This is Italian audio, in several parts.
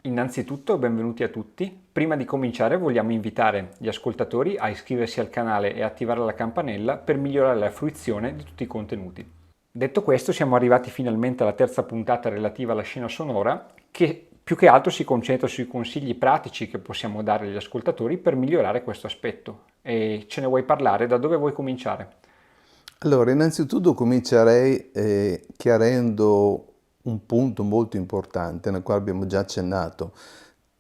Innanzitutto benvenuti a tutti. Prima di cominciare vogliamo invitare gli ascoltatori a iscriversi al canale e attivare la campanella per migliorare la fruizione di tutti i contenuti. Detto questo, siamo arrivati finalmente alla terza puntata relativa alla scena sonora, che più che altro si concentra sui consigli pratici che possiamo dare agli ascoltatori per migliorare questo aspetto. E ce ne vuoi parlare? Da dove vuoi cominciare? Allora, innanzitutto comincerei chiarendo un punto molto importante nel quale abbiamo già accennato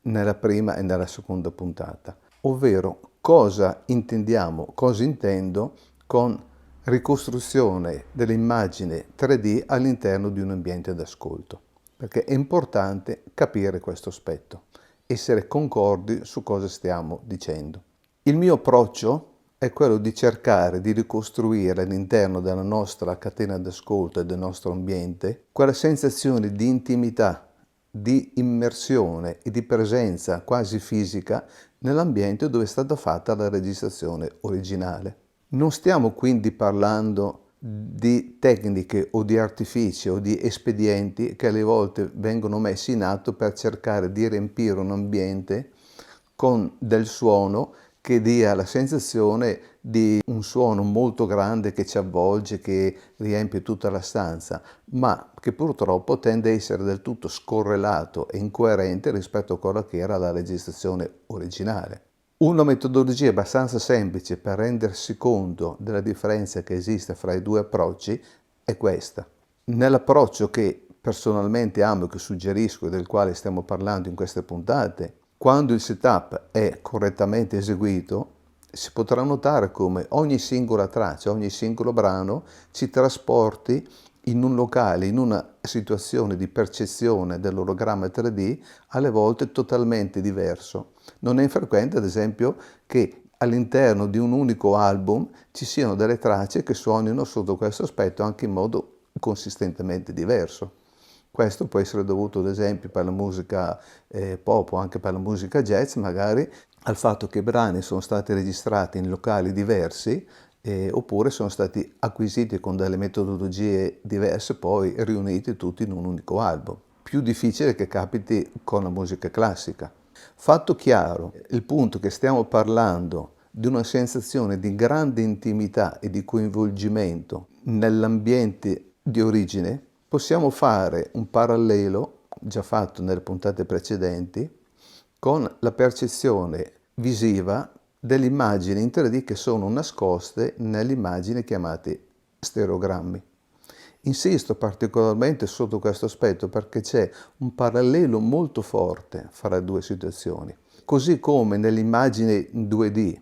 nella prima e nella seconda puntata, ovvero cosa intendiamo, cosa intendo con ricostruzione dell'immagine 3D all'interno di un ambiente d'ascolto, perché è importante capire questo aspetto, essere concordi su cosa stiamo dicendo. Il mio approccio è quello di cercare di ricostruire all'interno della nostra catena d'ascolto e del nostro ambiente quella sensazione di intimità, di immersione e di presenza quasi fisica nell'ambiente dove è stata fatta la registrazione originale. Non stiamo quindi parlando di tecniche o di artifici o di espedienti che alle volte vengono messi in atto per cercare di riempire un ambiente con del suono che dia la sensazione di un suono molto grande che ci avvolge, che riempie tutta la stanza, ma che purtroppo tende a essere del tutto scorrelato e incoerente rispetto a quella che era la registrazione originale. Una metodologia abbastanza semplice per rendersi conto della differenza che esiste fra i due approcci è questa. Nell'approccio che personalmente amo e che suggerisco e del quale stiamo parlando in queste puntate, quando il setup è correttamente eseguito, si potrà notare come ogni singola traccia, ogni singolo brano ci trasporti in un locale, in una situazione di percezione dell'ologramma 3D, alle volte totalmente diverso. Non è infrequente, ad esempio, che all'interno di un unico album ci siano delle tracce che suonino sotto questo aspetto anche in modo consistentemente diverso. Questo può essere dovuto, ad esempio, per la musica pop o anche per la musica jazz, magari al fatto che i brani sono stati registrati in locali diversi oppure sono stati acquisiti con delle metodologie diverse, poi riuniti tutti in un unico album. Più difficile che capiti con la musica classica. Fatto chiaro, il punto che stiamo parlando di una sensazione di grande intimità e di coinvolgimento nell'ambiente di origine, possiamo fare un parallelo, già fatto nelle puntate precedenti, con la percezione visiva delle immagini in 3D che sono nascoste nelle immagini chiamate stereogrammi. Insisto particolarmente sotto questo aspetto perché c'è un parallelo molto forte fra le due situazioni. Così come nell'immagine in 2D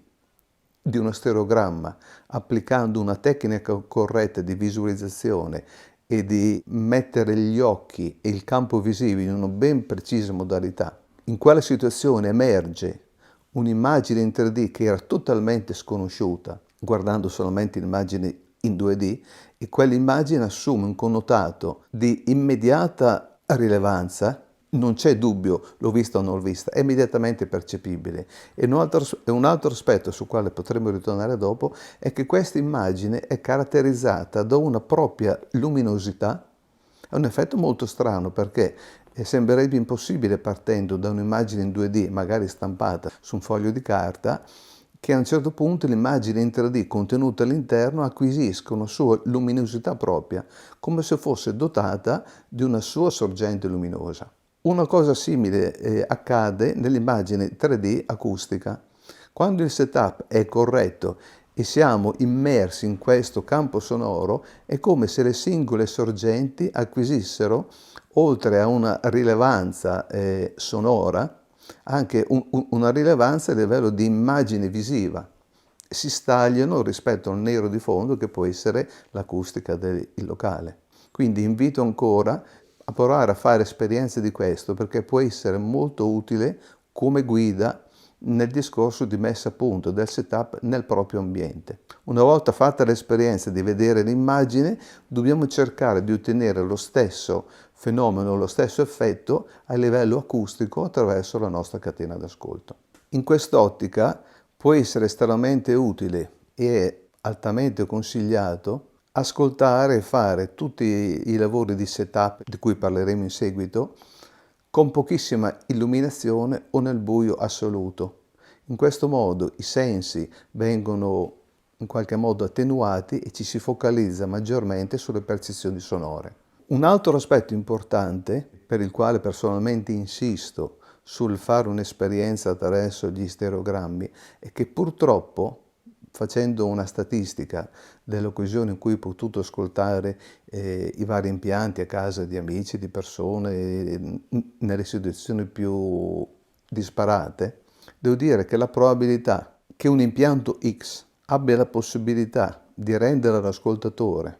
di uno stereogramma, applicando una tecnica corretta di visualizzazione e di mettere gli occhi e il campo visivo in una ben precisa modalità, in quella situazione emerge un'immagine in 3D che era totalmente sconosciuta, guardando solamente l'immagine in 2D, e quell'immagine assume un connotato di immediata rilevanza, non c'è dubbio, l'ho vista o non l'ho vista, è immediatamente percepibile. E un altro aspetto sul quale potremo ritornare dopo è che questa immagine è caratterizzata da una propria luminosità. È un effetto molto strano perché sembrerebbe impossibile partendo da un'immagine in 2D, magari stampata su un foglio di carta, che a un certo punto l'immagine in 3D contenuta all'interno acquisisca una sua luminosità propria, come se fosse dotata di una sua sorgente luminosa. Una cosa simile accade nell'immagine 3D acustica. Quando il setup è corretto e siamo immersi in questo campo sonoro, è come se le singole sorgenti acquisissero, oltre a una rilevanza sonora, anche una rilevanza a livello di immagine visiva. Si stagliano rispetto al nero di fondo che può essere l'acustica del locale. Quindi invito ancora a provare a fare esperienze di questo perché può essere molto utile come guida nel discorso di messa a punto del setup nel proprio ambiente. Una volta fatta l'esperienza di vedere l'immagine, dobbiamo cercare di ottenere lo stesso fenomeno, lo stesso effetto a livello acustico attraverso la nostra catena d'ascolto. In quest'ottica può essere estremamente utile e altamente consigliato ascoltare e fare tutti i lavori di setup di cui parleremo in seguito con pochissima illuminazione o nel buio assoluto. In questo modo i sensi vengono in qualche modo attenuati e ci si focalizza maggiormente sulle percezioni sonore. Un altro aspetto importante, per il quale personalmente insisto sul fare un'esperienza attraverso gli stereogrammi, è che purtroppo, facendo una statistica delle occasioni in cui ho potuto ascoltare i vari impianti a casa di amici, di persone, nelle situazioni più disparate, devo dire che la probabilità che un impianto X abbia la possibilità di rendere all'ascoltatore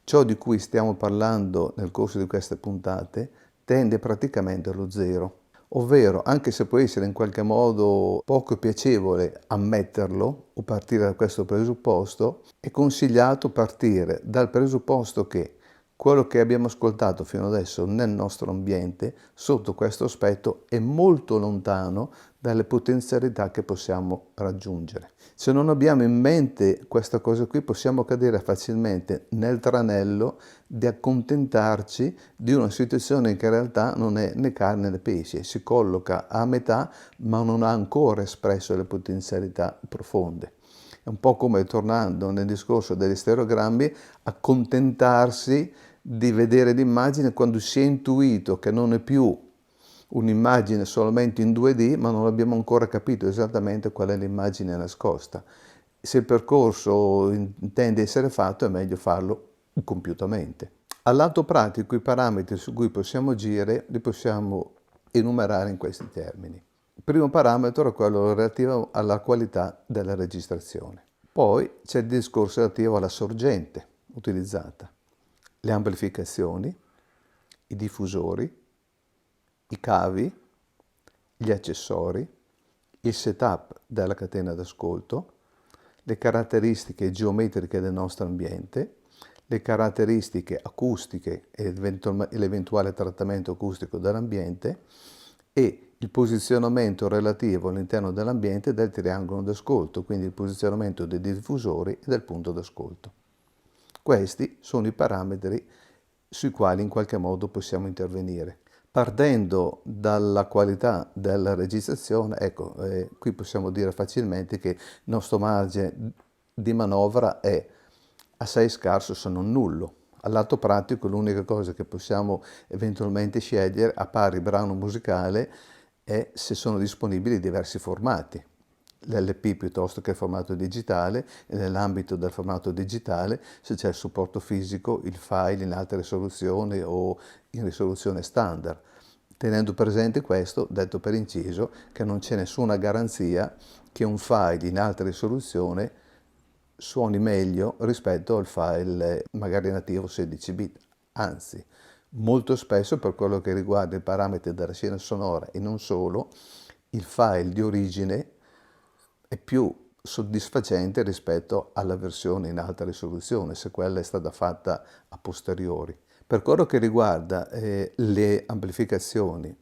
ciò di cui stiamo parlando nel corso di queste puntate tende praticamente allo zero. Ovvero, anche se può essere in qualche modo poco piacevole ammetterlo o partire da questo presupposto, è consigliato partire dal presupposto che quello che abbiamo ascoltato fino adesso nel nostro ambiente, sotto questo aspetto, è molto lontano dalle potenzialità che possiamo raggiungere. Se non abbiamo in mente questa cosa qui, possiamo cadere facilmente nel tranello di accontentarci di una situazione che in realtà non è né carne né pesce, si colloca a metà ma non ha ancora espresso le potenzialità profonde. È un po' come, tornando nel discorso degli stereogrammi, accontentarsi di vedere l'immagine quando si è intuito che non è più un'immagine solamente in 2D, ma non abbiamo ancora capito esattamente qual è l'immagine nascosta. Se il percorso intende essere fatto, è meglio farlo compiutamente. Al lato pratico, i parametri su cui possiamo agire li possiamo enumerare in questi termini. Il primo parametro è quello relativo alla qualità della registrazione. Poi c'è il discorso relativo alla sorgente utilizzata, le amplificazioni, i diffusori, i cavi, gli accessori, il setup della catena d'ascolto, le caratteristiche geometriche del nostro ambiente, le caratteristiche acustiche e l'eventuale trattamento acustico dell'ambiente e il posizionamento relativo all'interno dell'ambiente del triangolo d'ascolto, quindi il posizionamento dei diffusori e del punto d'ascolto. Questi sono i parametri sui quali in qualche modo possiamo intervenire. Partendo dalla qualità della registrazione, ecco, qui possiamo dire facilmente che il nostro margine di manovra è assai scarso se non nullo. Al lato pratico l'unica cosa che possiamo eventualmente scegliere a pari brano musicale è se sono disponibili diversi formati. L'LP piuttosto che il formato digitale, e nell'ambito del formato digitale se c'è il supporto fisico, il file in alta risoluzione o in risoluzione standard, tenendo presente questo, detto per inciso, che non c'è nessuna garanzia che un file in alta risoluzione suoni meglio rispetto al file magari nativo 16 bit, anzi, molto spesso per quello che riguarda i parametri della scena sonora e non solo, il file di origine è più soddisfacente rispetto alla versione in alta risoluzione, se quella è stata fatta a posteriori. Per quello che riguarda le amplificazioni,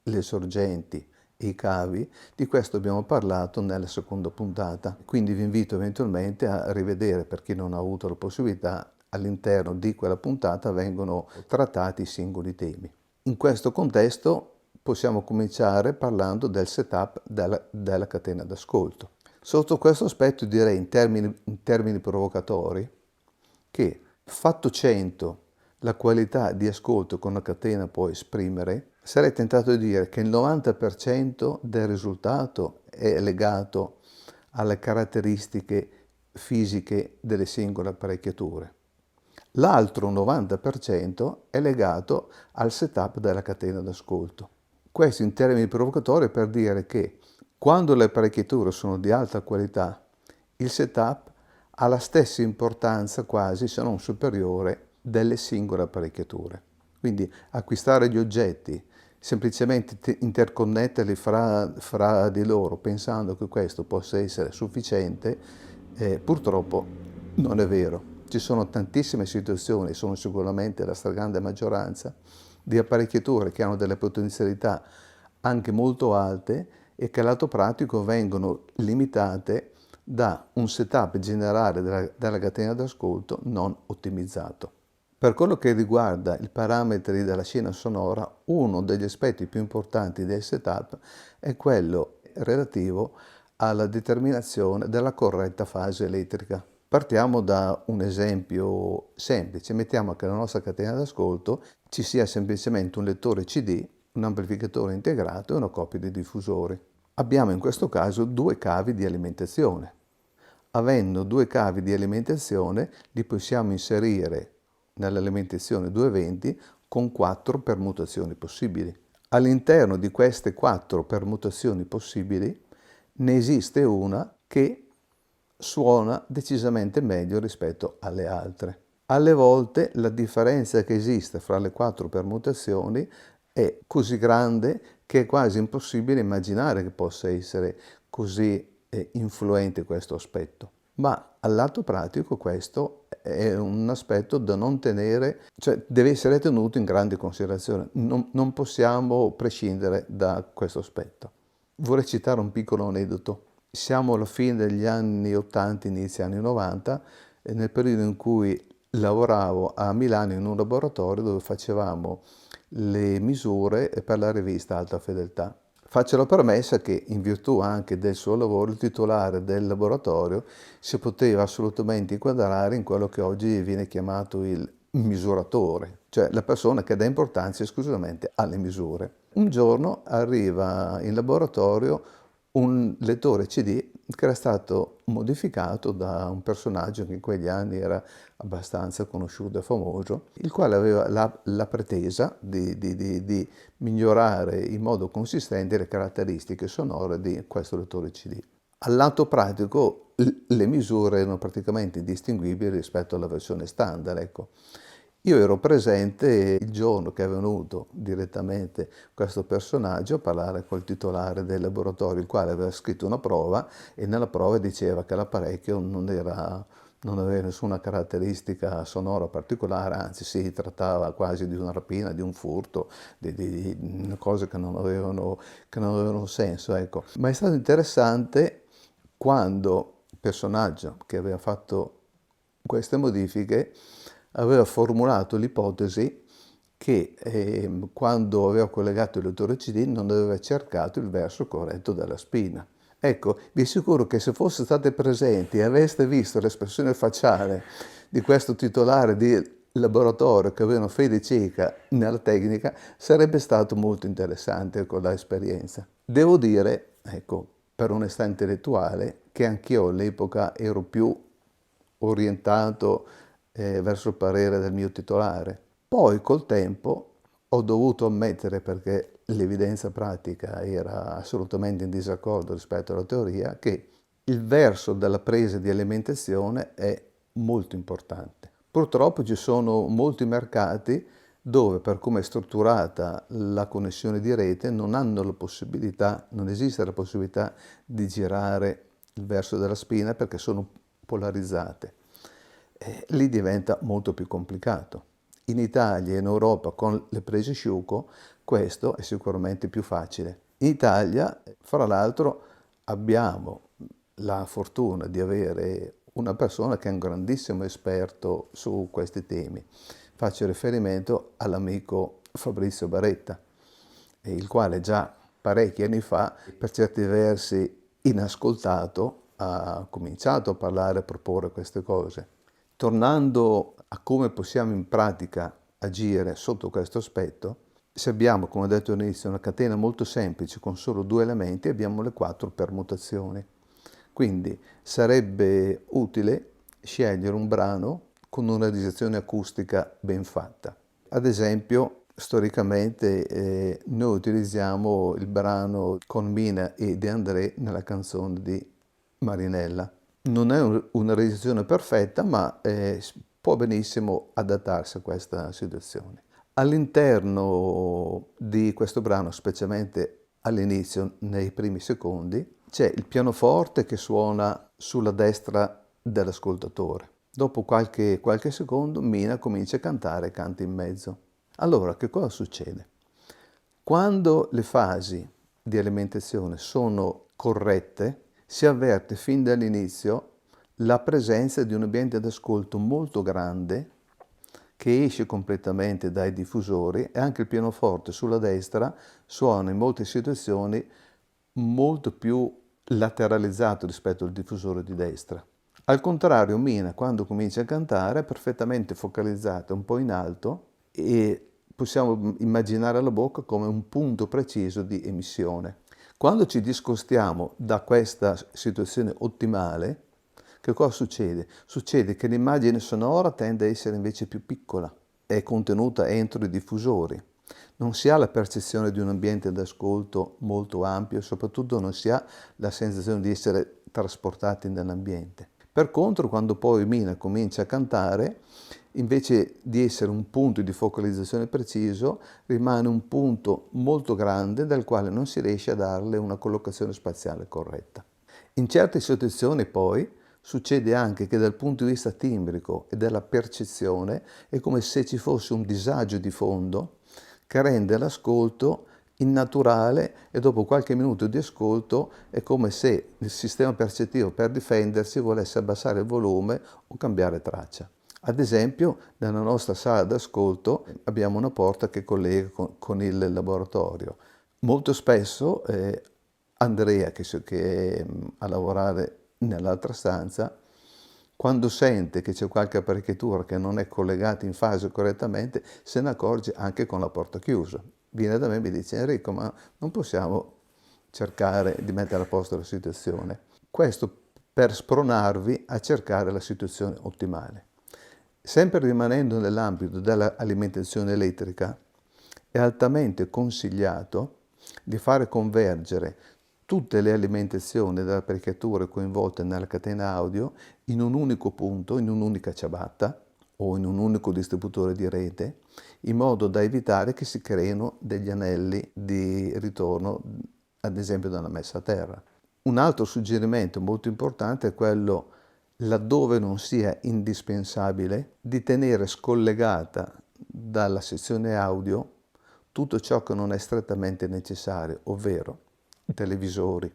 le sorgenti e i cavi, di questo abbiamo parlato nella seconda puntata, quindi vi invito eventualmente a rivedere, per chi non ha avuto la possibilità, all'interno di quella puntata vengono trattati i singoli temi. In questo contesto possiamo cominciare parlando del setup della catena d'ascolto. Sotto questo aspetto direi in termini provocatori che, fatto 100 la qualità di ascolto che una catena può esprimere, sarei tentato di dire che il 90% del risultato è legato alle caratteristiche fisiche delle singole apparecchiature. L'altro 90% è legato al setup della catena d'ascolto. Questo in termini provocatori per dire che quando le apparecchiature sono di alta qualità, il setup ha la stessa importanza quasi, se non superiore, delle singole apparecchiature. Quindi acquistare gli oggetti, semplicemente interconnetterli fra di loro, pensando che questo possa essere sufficiente, purtroppo non è vero. Ci sono tantissime situazioni, sono sicuramente la stragrande maggioranza, di apparecchiature che hanno delle potenzialità anche molto alte e che al lato pratico vengono limitate da un setup generale della catena d'ascolto non ottimizzato. Per quello che riguarda i parametri della scena sonora, uno degli aspetti più importanti del setup è quello relativo alla determinazione della corretta fase elettrica. Partiamo da un esempio semplice, mettiamo che nella nostra catena d'ascolto ci sia semplicemente un lettore CD, un amplificatore integrato e una coppia di diffusori. Abbiamo in questo caso due cavi di alimentazione. Avendo due cavi di alimentazione li possiamo inserire nell'alimentazione 220 con 4 permutazioni possibili. All'interno di queste 4 permutazioni possibili ne esiste una che suona decisamente meglio rispetto alle altre. Alle volte la differenza che esiste fra le 4 permutazioni è così grande che è quasi impossibile immaginare che possa essere così influente questo aspetto. Ma al lato pratico questo è un aspetto da non tenere, cioè deve essere tenuto in grande considerazione. Non possiamo prescindere da questo aspetto. Vorrei citare un piccolo aneddoto. Siamo alla fine degli anni 80, inizio anni 90, nel periodo in cui lavoravo a Milano in un laboratorio dove facevamo le misure per la rivista Alta Fedeltà. Faccio la premessa che in virtù anche del suo lavoro il titolare del laboratorio si poteva assolutamente inquadrare in quello che oggi viene chiamato il misuratore, cioè la persona che dà importanza esclusivamente alle misure. Un giorno arriva in laboratorio un lettore CD che era stato modificato da un personaggio che in quegli anni era abbastanza conosciuto e famoso, il quale aveva la pretesa di migliorare in modo consistente le caratteristiche sonore di questo lettore CD. Al lato pratico le misure erano praticamente indistinguibili rispetto alla versione standard, ecco. Io ero presente il giorno che è venuto direttamente questo personaggio a parlare col titolare del laboratorio, il quale aveva scritto una prova e nella prova diceva che l'apparecchio non aveva nessuna caratteristica sonora particolare, anzi si trattava quasi di una rapina, di un furto, di cose che non avevano senso, ecco. Ma è stato interessante quando il personaggio che aveva fatto queste modifiche aveva formulato l'ipotesi che quando aveva collegato il lettore CD non aveva cercato il verso corretto della spina. Ecco, vi assicuro che se foste state presenti e aveste visto l'espressione facciale di questo titolare di laboratorio che aveva fede cieca nella tecnica, sarebbe stato molto interessante con l'esperienza. Devo dire, ecco, per onestà intellettuale, che anch'io all'epoca ero più orientato verso il parere del mio titolare. Poi col tempo ho dovuto ammettere, perché l'evidenza pratica era assolutamente in disaccordo rispetto alla teoria, che il verso della presa di alimentazione è molto importante. Purtroppo ci sono molti mercati dove, per come è strutturata la connessione di rete, non esiste la possibilità di girare il verso della spina perché sono polarizzate. Lì diventa molto più complicato. In Italia e in Europa con le prese Sciuco questo è sicuramente più facile. In Italia, fra l'altro, abbiamo la fortuna di avere una persona che è un grandissimo esperto su questi temi. Faccio riferimento all'amico Fabrizio Baretta, il quale già parecchi anni fa, per certi versi inascoltato, ha cominciato a parlare e proporre queste cose. Tornando a come possiamo in pratica agire sotto questo aspetto, se abbiamo, come ho detto all'inizio, una catena molto semplice con solo due elementi, abbiamo le 4 permutazioni. Quindi sarebbe utile scegliere un brano con una realizzazione acustica ben fatta. Ad esempio, storicamente noi utilizziamo il brano con Mina e De André nella canzone di Marinella. Non è una realizzazione perfetta, ma può benissimo adattarsi a questa situazione. All'interno di questo brano, specialmente all'inizio, nei primi secondi, c'è il pianoforte che suona sulla destra dell'ascoltatore. Dopo qualche secondo Mina comincia a cantare e canta in mezzo. Allora, che cosa succede? Quando le fasi di alimentazione sono corrette, si avverte fin dall'inizio la presenza di un ambiente d'ascolto molto grande che esce completamente dai diffusori, e anche il pianoforte sulla destra suona in molte situazioni molto più lateralizzato rispetto al diffusore di destra. Al contrario, Mina, quando comincia a cantare, è perfettamente focalizzata un po' in alto e possiamo immaginare la bocca come un punto preciso di emissione. Quando ci discostiamo da questa situazione ottimale, che cosa succede? Succede che l'immagine sonora tende a essere invece più piccola, è contenuta entro i diffusori. Non si ha la percezione di un ambiente d'ascolto molto ampio e soprattutto non si ha la sensazione di essere trasportati nell'ambiente. Per contro, quando poi Mina comincia a cantare, invece di essere un punto di focalizzazione preciso, rimane un punto molto grande dal quale non si riesce a darle una collocazione spaziale corretta. In certe situazioni poi succede anche che dal punto di vista timbrico e della percezione è come se ci fosse un disagio di fondo che rende l'ascolto innaturale e dopo qualche minuto di ascolto è come se il sistema percettivo per difendersi volesse abbassare il volume o cambiare traccia. Ad esempio, nella nostra sala d'ascolto abbiamo una porta che collega con il laboratorio. Molto spesso Andrea, che è a lavorare nell'altra stanza, quando sente che c'è qualche apparecchiatura che non è collegata in fase correttamente, se ne accorge anche con la porta chiusa. Viene da me e mi dice: Enrico, ma non possiamo cercare di mettere a posto la situazione? Questo per spronarvi a cercare la situazione ottimale. Sempre rimanendo nell'ambito dell'alimentazione elettrica, è altamente consigliato di fare convergere tutte le alimentazioni delle apparecchiature coinvolte nella catena audio in un unico punto, in un'unica ciabatta o in un unico distributore di rete, in modo da evitare che si creino degli anelli di ritorno, ad esempio dalla messa a terra. Un altro suggerimento molto importante è quello, laddove non sia indispensabile, di tenere scollegata dalla sezione audio tutto ciò che non è strettamente necessario, ovvero televisori,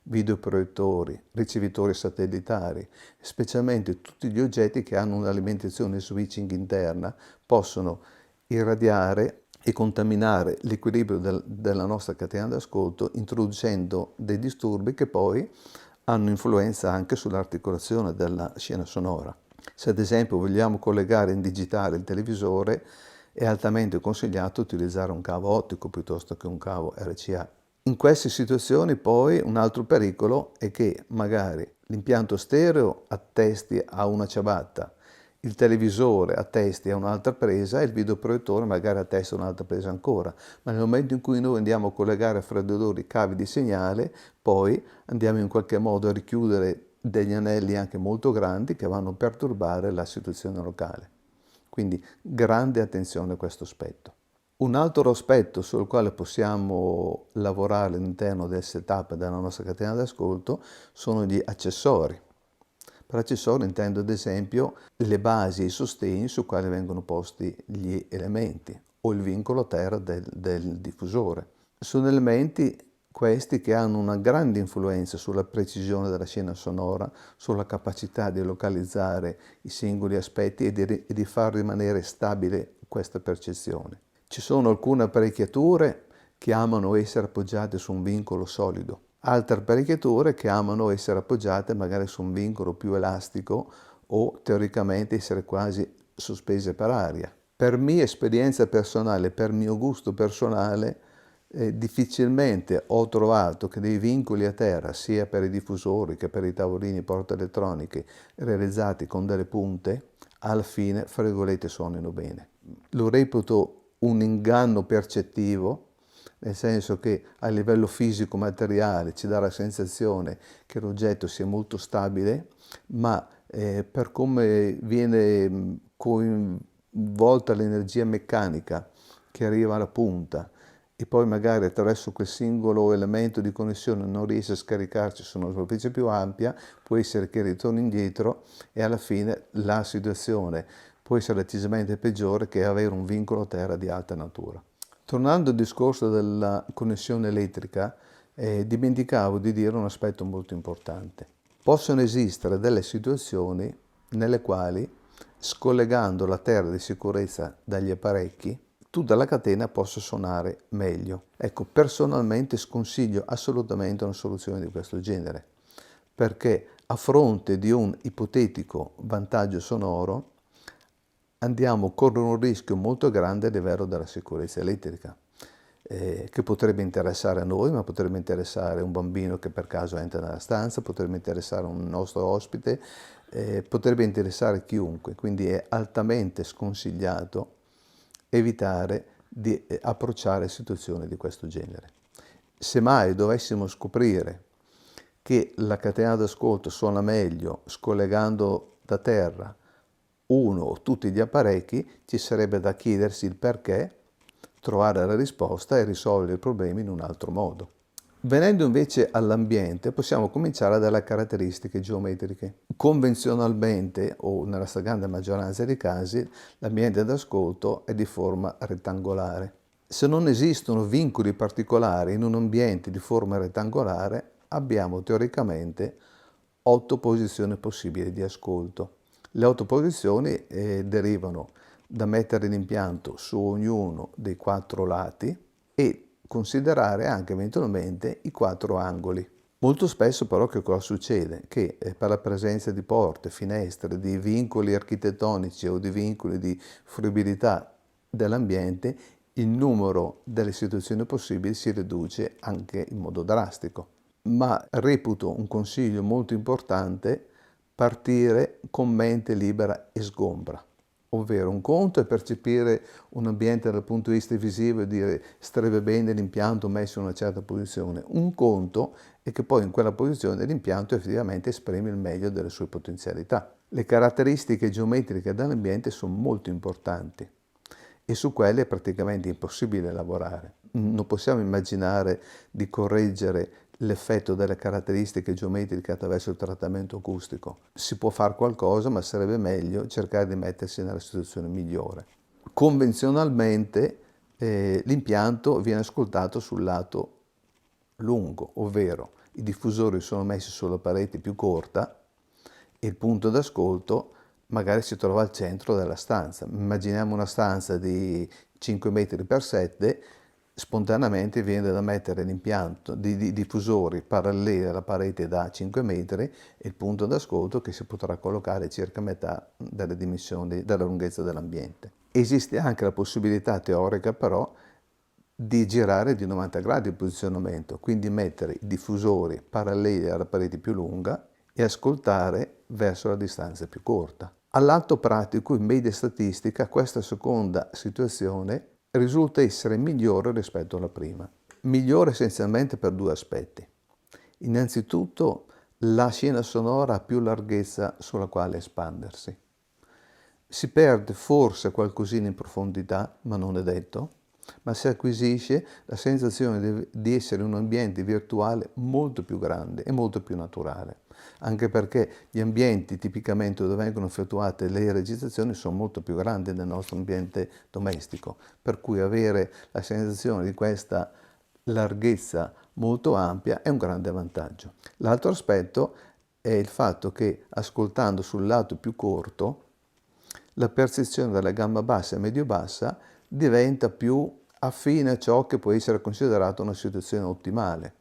videoproiettori, ricevitori satellitari, specialmente tutti gli oggetti che hanno un'alimentazione switching interna, possono irradiare e contaminare l'equilibrio della nostra catena d'ascolto, introducendo dei disturbi che poi hanno influenza anche sull'articolazione della scena sonora. Se ad esempio vogliamo collegare in digitale il televisore, è altamente consigliato utilizzare un cavo ottico piuttosto che un cavo RCA. In queste situazioni poi un altro pericolo è che magari l'impianto stereo attesti a una ciabatta, il televisore attesti a un'altra presa e il videoproiettore magari attesta a un'altra presa ancora, ma nel momento in cui noi andiamo a collegare fra di loro i cavi di segnale, poi andiamo in qualche modo a richiudere degli anelli anche molto grandi che vanno a perturbare la situazione locale. Quindi grande attenzione a questo aspetto. Un altro aspetto sul quale possiamo lavorare all'interno del setup della nostra catena d'ascolto sono gli accessori. Per accessori intendo ad esempio le basi e i sostegni su quali vengono posti gli elementi o il vincolo a terra del diffusore. Sono elementi questi che hanno una grande influenza sulla precisione della scena sonora, sulla capacità di localizzare i singoli aspetti e di far rimanere stabile questa percezione. Ci sono alcune apparecchiature che amano essere appoggiate su un vincolo solido, altre apparecchiature che amano essere appoggiate magari su un vincolo più elastico o teoricamente essere quasi sospese per aria. Per mia esperienza personale, per mio gusto personale, difficilmente ho trovato che dei vincoli a terra, sia per i diffusori che per i tavolini porta elettroniche realizzati con delle punte, alla fine, fra virgolette, suonino bene. Lo reputo un inganno percettivo, nel senso che a livello fisico-materiale ci dà la sensazione che l'oggetto sia molto stabile, ma per come viene coinvolta l'energia meccanica che arriva alla punta e poi magari attraverso quel singolo elemento di connessione non riesce a scaricarci su una superficie più ampia, può essere che ritorni indietro e alla fine la situazione può essere decisamente peggiore che avere un vincolo a terra di alta natura. Tornando al discorso della connessione elettrica, dimenticavo di dire un aspetto molto importante. Possono esistere delle situazioni nelle quali scollegando la terra di sicurezza dagli apparecchi, tutta la catena possa suonare meglio. Ecco, personalmente sconsiglio assolutamente una soluzione di questo genere, perché a fronte di un ipotetico vantaggio sonoro andiamo a correre un rischio molto grande a livello della sicurezza elettrica, che potrebbe interessare a noi, ma potrebbe interessare un bambino che per caso entra nella stanza, potrebbe interessare un nostro ospite, potrebbe interessare chiunque, quindi è altamente sconsigliato evitare di approcciare situazioni di questo genere. Se mai dovessimo scoprire che la catena d'ascolto suona meglio scollegando da terra uno o tutti gli apparecchi, ci sarebbe da chiedersi il perché, trovare la risposta e risolvere i problemi in un altro modo. Venendo invece all'ambiente, possiamo cominciare dalle caratteristiche geometriche. Convenzionalmente, o nella stragrande maggioranza dei casi, l'ambiente d'ascolto è di forma rettangolare. Se non esistono vincoli particolari in un ambiente di forma rettangolare, abbiamo teoricamente 8 posizioni possibili di ascolto. Le 8 posizioni derivano da mettere l'impianto su ognuno dei 4 lati e considerare anche eventualmente i 4 angoli. Molto spesso però che cosa succede? Che per la presenza di porte, finestre, di vincoli architettonici o di vincoli di fruibilità dell'ambiente, il numero delle situazioni possibili si riduce anche in modo drastico. Ma reputo un consiglio molto importante partire con mente libera e sgombra. Ovvero un conto è percepire un ambiente dal punto di vista visivo e dire starebbe bene l'impianto messo in una certa posizione. Un conto è che poi in quella posizione l'impianto effettivamente esprime il meglio delle sue potenzialità. Le caratteristiche geometriche dell'ambiente sono molto importanti e su quelle è praticamente impossibile lavorare. Non possiamo immaginare di correggere l'effetto delle caratteristiche geometriche attraverso il trattamento acustico. Si può fare qualcosa, ma sarebbe meglio cercare di mettersi nella situazione migliore. Convenzionalmente l'impianto viene ascoltato sul lato lungo, ovvero i diffusori sono messi sulla parete più corta e il punto d'ascolto magari si trova al centro della stanza. Immaginiamo una stanza di 5 metri per 7, spontaneamente viene da mettere l'impianto di diffusori paralleli alla parete da 5 metri e il punto d'ascolto che si potrà collocare circa metà delle dimensioni, della lunghezza dell'ambiente. Esiste anche la possibilità teorica però di girare di 90 gradi il posizionamento, quindi mettere i diffusori paralleli alla parete più lunga e ascoltare verso la distanza più corta. All'atto pratico, in media statistica, questa seconda situazione risulta essere migliore rispetto alla prima. Migliore essenzialmente per 2 aspetti. Innanzitutto, la scena sonora ha più larghezza sulla quale espandersi. Si perde forse qualcosina in profondità, ma non è detto, ma si acquisisce la sensazione di essere in un ambiente virtuale molto più grande e molto più naturale, anche perché gli ambienti tipicamente dove vengono effettuate le registrazioni sono molto più grandi del nostro ambiente domestico, per cui avere la sensazione di questa larghezza molto ampia è un grande vantaggio. L'altro aspetto è il fatto che ascoltando sul lato più corto la percezione della gamma bassa e medio-bassa diventa più affine a ciò che può essere considerato una situazione ottimale.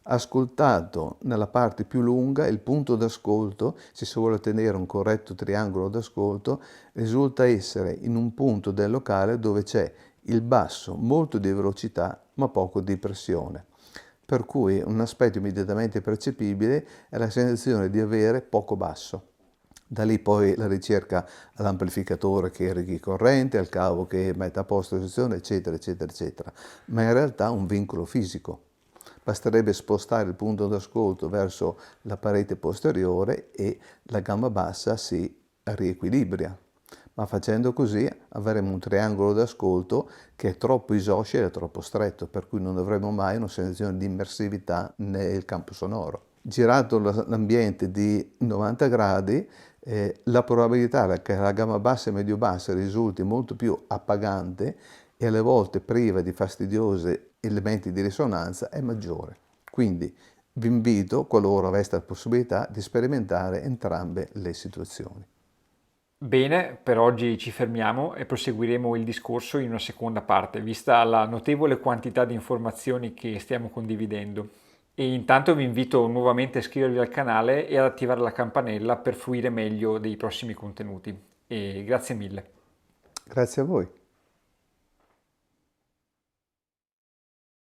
Ascoltato nella parte più lunga, il punto d'ascolto, se si vuole ottenere un corretto triangolo d'ascolto, risulta essere in un punto del locale dove c'è il basso molto di velocità ma poco di pressione. Per cui un aspetto immediatamente percepibile è la sensazione di avere poco basso. Da lì poi la ricerca all'amplificatore che irrighi corrente, al cavo che metta a posto la situazione, eccetera, eccetera, eccetera. Ma in realtà è un vincolo fisico. Basterebbe spostare il punto d'ascolto verso la parete posteriore e la gamma bassa si riequilibria. Ma facendo così avremo un triangolo d'ascolto che è troppo isoscele e troppo stretto, per cui non avremo mai una sensazione di immersività nel campo sonoro. Girato l'ambiente di 90 gradi, la probabilità che la gamma bassa e medio-bassa risulti molto più appagante e alle volte priva di fastidiosi elementi di risonanza è maggiore. Quindi vi invito, qualora aveste la possibilità, di sperimentare entrambe le situazioni. Bene, per oggi ci fermiamo e proseguiremo il discorso in una seconda parte, vista la notevole quantità di informazioni che stiamo condividendo. E intanto vi invito nuovamente a iscrivervi al canale e ad attivare la campanella per fruire meglio dei prossimi contenuti. E grazie mille. Grazie a voi.